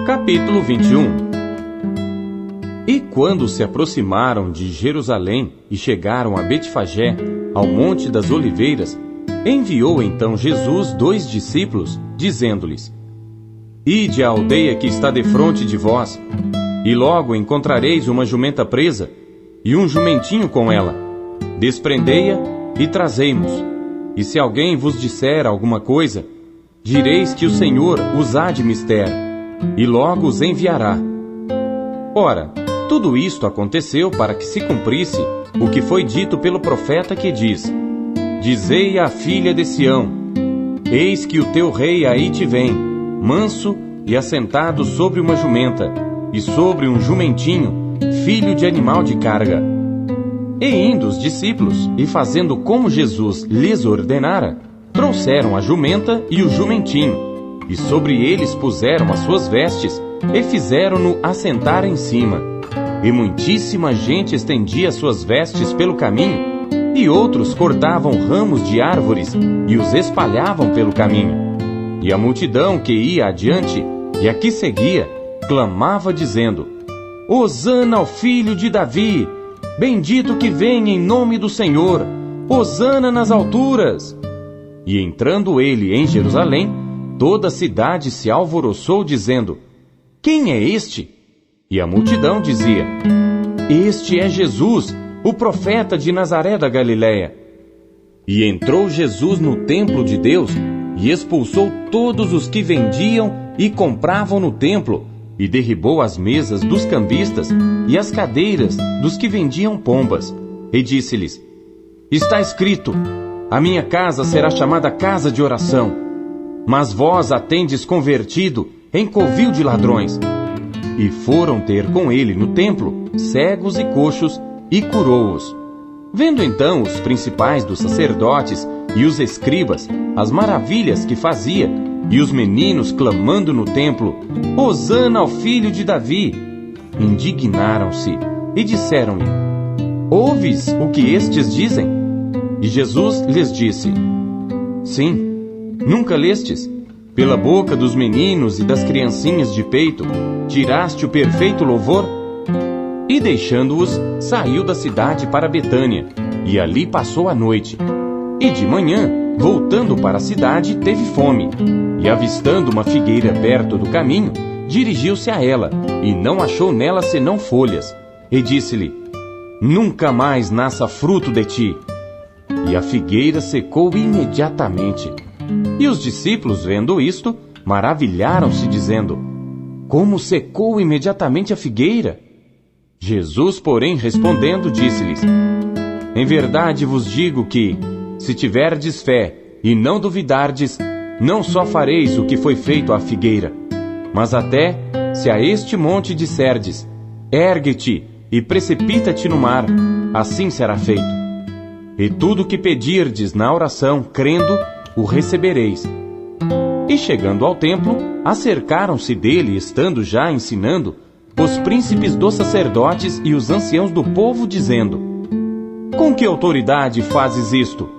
Capítulo 21. E quando se aproximaram de Jerusalém e chegaram a Betfagé, ao Monte das Oliveiras, enviou então Jesus 2 discípulos, dizendo-lhes: Ide à aldeia que está defronte de vós, e logo encontrareis uma jumenta presa, e um jumentinho com ela. Desprendei-a e trazei-mos. E se alguém vos disser alguma coisa, direis que o Senhor os há de mister, e logo os enviará. Ora, tudo isto aconteceu para que se cumprisse o que foi dito pelo profeta que diz: Dizei à filha de Sião: Eis que o teu rei aí te vem, manso e assentado sobre uma jumenta, e sobre um jumentinho, filho de animal de carga. E indo os discípulos, e fazendo como Jesus lhes ordenara, trouxeram a jumenta e o jumentinho, e sobre eles puseram as suas vestes, e fizeram-no assentar em cima. E muitíssima gente estendia suas vestes pelo caminho, e outros cortavam ramos de árvores e os espalhavam pelo caminho. E a multidão que ia adiante e a que seguia, clamava dizendo: Hosana ao filho de Davi! Bendito que vem em nome do Senhor! Hosana nas alturas! E entrando ele em Jerusalém, toda a cidade se alvoroçou, dizendo: Quem é este? E a multidão dizia: Este é Jesus, o profeta de Nazaré da Galileia. E entrou Jesus no templo de Deus, e expulsou todos os que vendiam e compravam no templo, e derribou as mesas dos cambistas e as cadeiras dos que vendiam pombas, e disse-lhes: Está escrito: A minha casa será chamada casa de oração, mas vós a tendes convertido em covil de ladrões. E foram ter com ele no templo cegos e coxos, e curou-os. Vendo então os principais dos sacerdotes e os escribas as maravilhas que fazia, e os meninos clamando no templo: Hosana ao filho de Davi! Indignaram-se e disseram-lhe: Ouves o que estes dizem? E Jesus lhes disse: Sim, nunca lestes? Pela boca dos meninos e das criancinhas de peito, tiraste o perfeito louvor? E deixando-os, saiu da cidade para Betânia, e ali passou a noite. E de manhã, voltando para a cidade, teve fome. E avistando uma figueira perto do caminho, dirigiu-se a ela, e não achou nela senão folhas. E disse-lhe: Nunca mais nasça fruto de ti. E a figueira secou imediatamente. E os discípulos, vendo isto, maravilharam-se, dizendo: Como secou imediatamente a figueira? Jesus, porém, respondendo, disse-lhes: Em verdade vos digo que, se tiverdes fé e não duvidardes, não só fareis o que foi feito à figueira, mas até, se a este monte disserdes: Ergue-te e precipita-te no mar, assim será feito. E tudo o que pedirdes na oração, crendo, o recebereis. E chegando ao templo, acercaram-se dele, estando já ensinando, os príncipes dos sacerdotes e os anciãos do povo, dizendo: Com que autoridade fazes isto?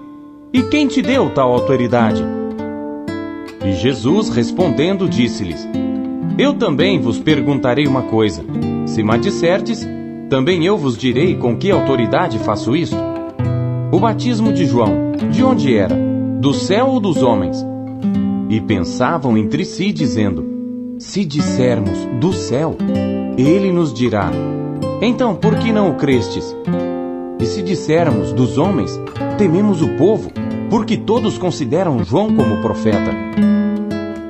E quem te deu tal autoridade? E Jesus, respondendo, disse-lhes: Eu também vos perguntarei uma coisa. Se me disserdes, também eu vos direi com que autoridade faço isto. O batismo de João, de onde era? Do céu ou dos homens? E pensavam entre si, dizendo: Se dissermos do céu, ele nos dirá: Então, por que não o crestes? E se dissermos dos homens, tememos o povo, porque todos consideram João como profeta.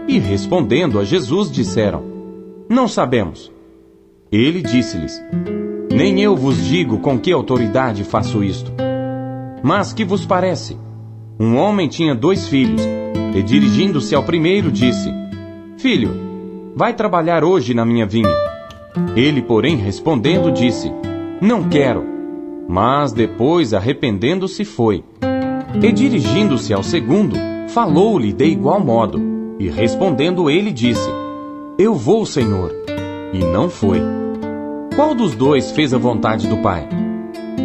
E respondendo a Jesus, disseram: Não sabemos. Ele disse-lhes: Nem eu vos digo com que autoridade faço isto. Mas que vos parece? Um homem tinha 2 filhos, e dirigindo-se ao primeiro, disse: Filho, vai trabalhar hoje na minha vinha. Ele, porém, respondendo, disse: Não quero. Mas depois, arrependendo-se, foi. E dirigindo-se ao segundo, falou-lhe de igual modo. E respondendo ele, disse: Eu vou, Senhor. E não foi. Qual dos 2 fez a vontade do Pai?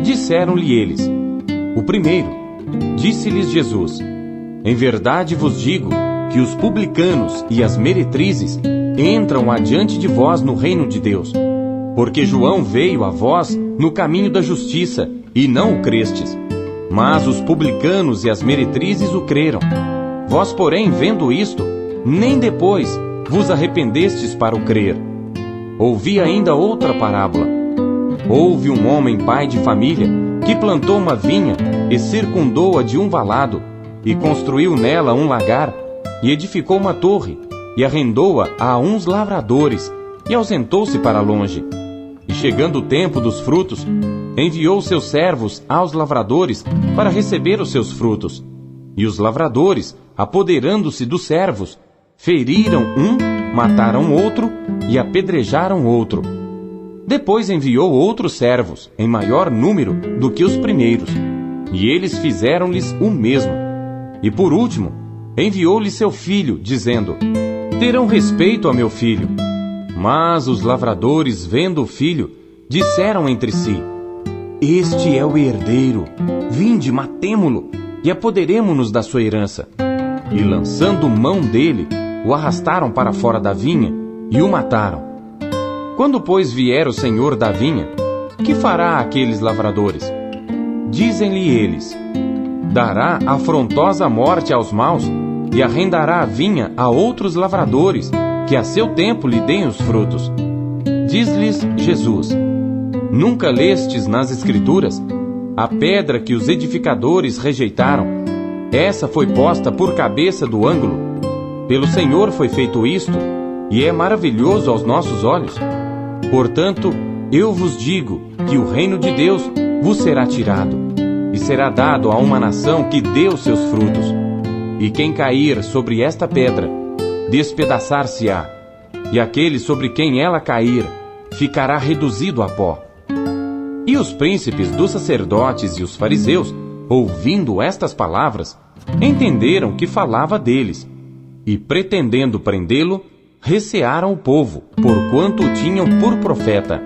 Disseram-lhe eles: O primeiro. Disse-lhes Jesus: Em verdade vos digo que os publicanos e as meretrizes entram adiante de vós no reino de Deus. Porque João veio a vós no caminho da justiça, e não o crestes. Mas os publicanos e as meretrizes o creram. Vós, porém, vendo isto, nem depois vos arrependestes para o crer. Ouvi ainda outra parábola. Houve um homem pai de família que plantou uma vinha e circundou-a de um valado, e construiu nela um lagar, e edificou uma torre, e arrendou-a a uns lavradores, e ausentou-se para longe. E chegando o tempo dos frutos, enviou seus servos aos lavradores para receber os seus frutos. E os lavradores, apoderando-se dos servos, feriram um, mataram outro e apedrejaram outro. Depois enviou outros servos, em maior número do que os primeiros, e eles fizeram-lhes o mesmo. E por último, enviou-lhe seu filho, dizendo: terão respeito a meu filho. Mas os lavradores, vendo o filho, disseram entre si: este é o herdeiro, vinde, matemo-lo, e apoderemo-nos da sua herança. E lançando mão dele, o arrastaram para fora da vinha, e o mataram. Quando, pois, vier o senhor da vinha, que fará àqueles lavradores? Dizem-lhe eles: dará afrontosa morte aos maus, e arrendará a vinha a outros lavradores, que a seu tempo lhe deem os frutos. Diz-lhes Jesus: nunca lestes nas Escrituras? A pedra que os edificadores rejeitaram, essa foi posta por cabeça do ângulo. Pelo Senhor foi feito isto, e é maravilhoso aos nossos olhos. Portanto, eu vos digo que o reino de Deus vos será tirado, e será dado a uma nação que dê os seus frutos. E quem cair sobre esta pedra, despedaçar-se-á, e aquele sobre quem ela cair, ficará reduzido a pó. E os príncipes dos sacerdotes e os fariseus, ouvindo estas palavras, entenderam que falava deles, e pretendendo prendê-lo, recearam o povo, porquanto o tinham por profeta.